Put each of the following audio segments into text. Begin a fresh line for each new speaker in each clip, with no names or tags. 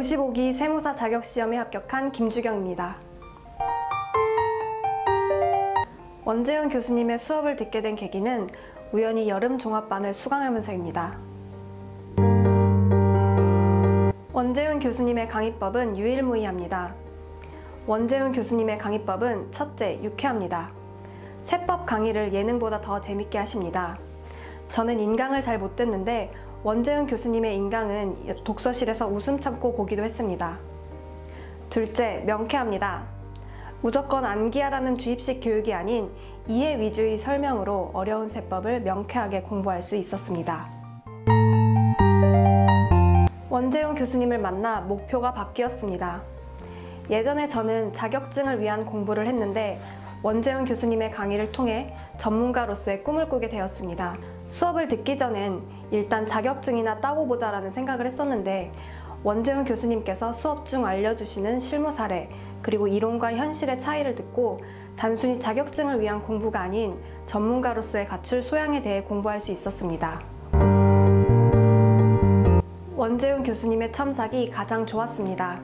55기 세무사 자격시험에 합격한 김주경입니다. 원재훈 교수님의 수업을 듣게 된 계기는 우연히 여름 종합반을 수강하면서입니다. 원재훈 교수님의 강의법은 유일무이합니다. 원재훈 교수님의 강의법은 첫째, 유쾌합니다. 세법 강의를 예능보다 더 재밌게 하십니다. 저는 인강을 잘 못 듣는데 원재훈 교수님의 인강은 독서실에서 웃음 참고 보기도 했습니다. 둘째, 명쾌합니다. 무조건 암기하라는 주입식 교육이 아닌 이해 위주의 설명으로 어려운 세법을 명쾌하게 공부할 수 있었습니다. 원재훈 교수님을 만나 목표가 바뀌었습니다. 예전에 저는 자격증을 위한 공부를 했는데 원재훈 교수님의 강의를 통해 전문가로서의 꿈을 꾸게 되었습니다. 수업을 듣기 전엔 일단 자격증이나 따고 보자라는 생각을 했었는데 원재훈 교수님께서 수업 중 알려주시는 실무 사례 그리고 이론과 현실의 차이를 듣고 단순히 자격증을 위한 공부가 아닌 전문가로서의 갖출 소양에 대해 공부할 수 있었습니다. 원재훈 교수님의 첨삭이 가장 좋았습니다.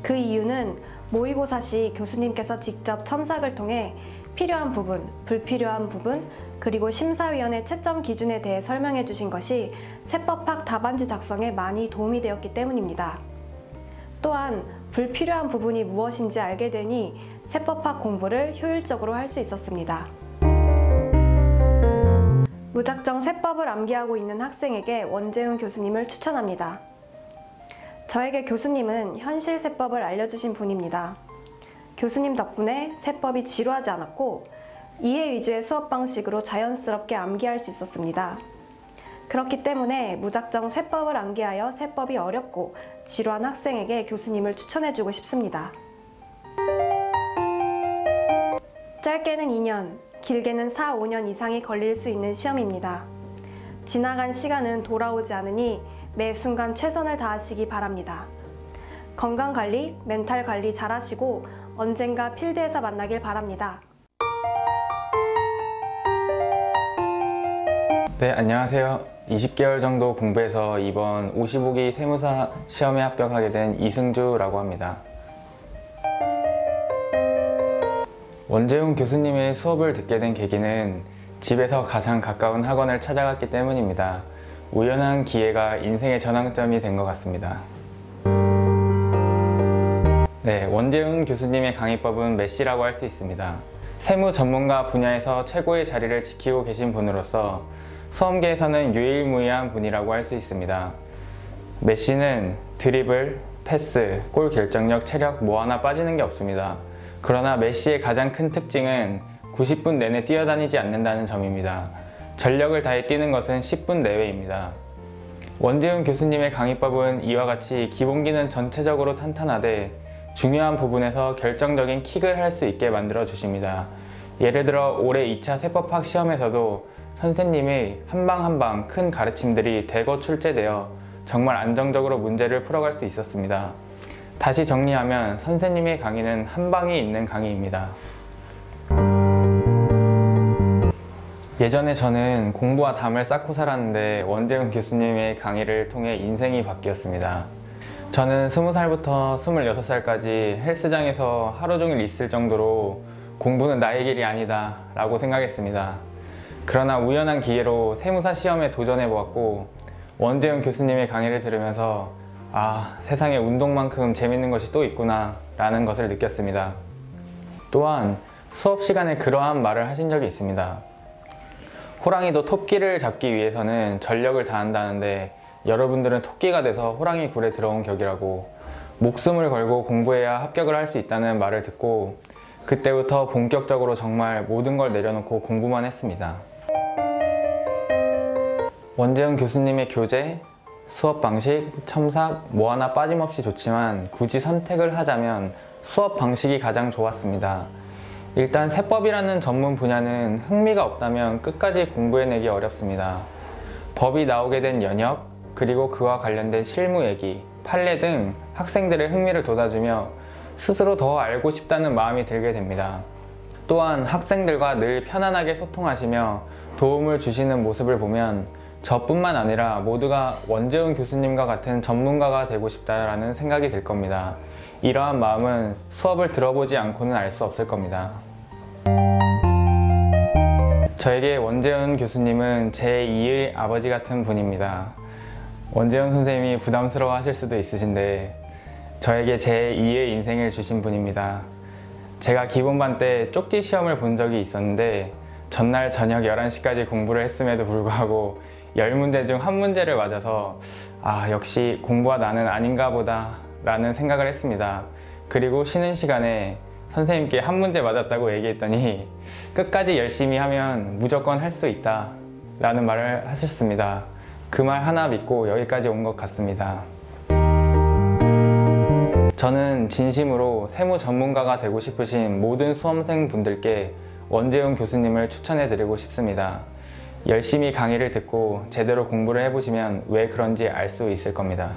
그 이유는 모의고사 시 교수님께서 직접 첨삭을 통해 필요한 부분, 불필요한 부분, 그리고 심사위원의 채점 기준에 대해 설명해 주신 것이 세법학 답안지 작성에 많이 도움이 되었기 때문입니다. 또한 불필요한 부분이 무엇인지 알게 되니 세법학 공부를 효율적으로 할 수 있었습니다. 무작정 세법을 암기하고 있는 학생에게 원재훈 교수님을 추천합니다. 저에게 교수님은 현실 세법을 알려주신 분입니다. 교수님 덕분에 세법이 지루하지 않았고 이해 위주의 수업 방식으로 자연스럽게 암기할 수 있었습니다. 그렇기 때문에 무작정 세법을 암기하여 세법이 어렵고 지루한 학생에게 교수님을 추천해주고 싶습니다. 짧게는 2년, 길게는 4, 5년 이상이 걸릴 수 있는 시험입니다. 지나간 시간은 돌아오지 않으니 매 순간 최선을 다하시기 바랍니다. 건강관리, 멘탈관리 잘 하시고 언젠가 필드에서 만나길 바랍니다.
네, 안녕하세요. 20개월 정도 공부해서 이번 55기 세무사 시험에 합격하게 된 이승주라고 합니다. 원재훈 교수님의 수업을 듣게 된 계기는 집에서 가장 가까운 학원을 찾아갔기 때문입니다. 우연한 기회가 인생의 전환점이 된 것 같습니다. 네, 원재훈 교수님의 강의법은 메시라고 할 수 있습니다. 세무 전문가 분야에서 최고의 자리를 지키고 계신 분으로서 수험계에서는 유일무이한 분이라고 할 수 있습니다. 메시는 드리블, 패스, 골 결정력, 체력 뭐 하나 빠지는 게 없습니다. 그러나 메시의 가장 큰 특징은 90분 내내 뛰어다니지 않는다는 점입니다. 전력을 다해 뛰는 것은 10분 내외입니다. 원재훈 교수님의 강의법은 이와 같이 기본기는 전체적으로 탄탄하되 중요한 부분에서 결정적인 킥을 할 수 있게 만들어 주십니다. 예를 들어 올해 2차 세법학 시험에서도 선생님의 한방 한방 큰 가르침들이 대거 출제되어 정말 안정적으로 문제를 풀어갈 수 있었습니다. 다시 정리하면 선생님의 강의는 한방이 있는 강의입니다. 예전에 저는 공부와 담을 쌓고 살았는데 원재훈 교수님의 강의를 통해 인생이 바뀌었습니다. 저는 20살부터 26살까지 헬스장에서 하루 종일 있을 정도로 공부는 나의 길이 아니다 라고 생각했습니다. 그러나 우연한 기회로 세무사 시험에 도전해 보았고 원재훈 교수님의 강의를 들으면서 세상에 운동만큼 재밌는 것이 또 있구나 라는 것을 느꼈습니다. 또한 수업 시간에 그러한 말을 하신 적이 있습니다. 호랑이도 토끼를 잡기 위해서는 전력을 다한다는데 여러분들은 토끼가 돼서 호랑이 굴에 들어온 격이라고 목숨을 걸고 공부해야 합격을 할 수 있다는 말을 듣고 그때부터 본격적으로 정말 모든 걸 내려놓고 공부만 했습니다. 원재훈 교수님의 교재, 수업 방식, 첨삭 뭐 하나 빠짐없이 좋지만 굳이 선택을 하자면 수업 방식이 가장 좋았습니다. 일단 세법이라는 전문 분야는 흥미가 없다면 끝까지 공부해내기 어렵습니다. 법이 나오게 된 연역, 그리고 그와 관련된 실무 얘기, 판례 등 학생들의 흥미를 돋아주며 스스로 더 알고 싶다는 마음이 들게 됩니다. 또한 학생들과 늘 편안하게 소통하시며 도움을 주시는 모습을 보면 저뿐만 아니라 모두가 원재훈 교수님과 같은 전문가가 되고 싶다라는 생각이 들 겁니다. 이러한 마음은 수업을 들어보지 않고는 알 수 없을 겁니다. 저에게 원재훈 교수님은 제2의 아버지 같은 분입니다. 원재훈 선생님이 부담스러워 하실 수도 있으신데 저에게 제2의 인생을 주신 분입니다. 제가 기본반 때 쪽지 시험을 본 적이 있었는데 전날 저녁 11시까지 공부를 했음에도 불구하고 10문제 중 1문제를 맞아서 역시 공부와 나는 아닌가 보다 라는 생각을 했습니다. 그리고 쉬는 시간에 선생님께 1문제 맞았다고 얘기했더니 끝까지 열심히 하면 무조건 할 수 있다 라는 말을 하셨습니다. 그 말 하나 믿고 여기까지 온 것 같습니다. 저는 진심으로 세무 전문가가 되고 싶으신 모든 수험생 분들께 원재훈 교수님을 추천해 드리고 싶습니다. 열심히 강의를 듣고 제대로 공부를 해보시면 왜 그런지 알 수 있을 겁니다.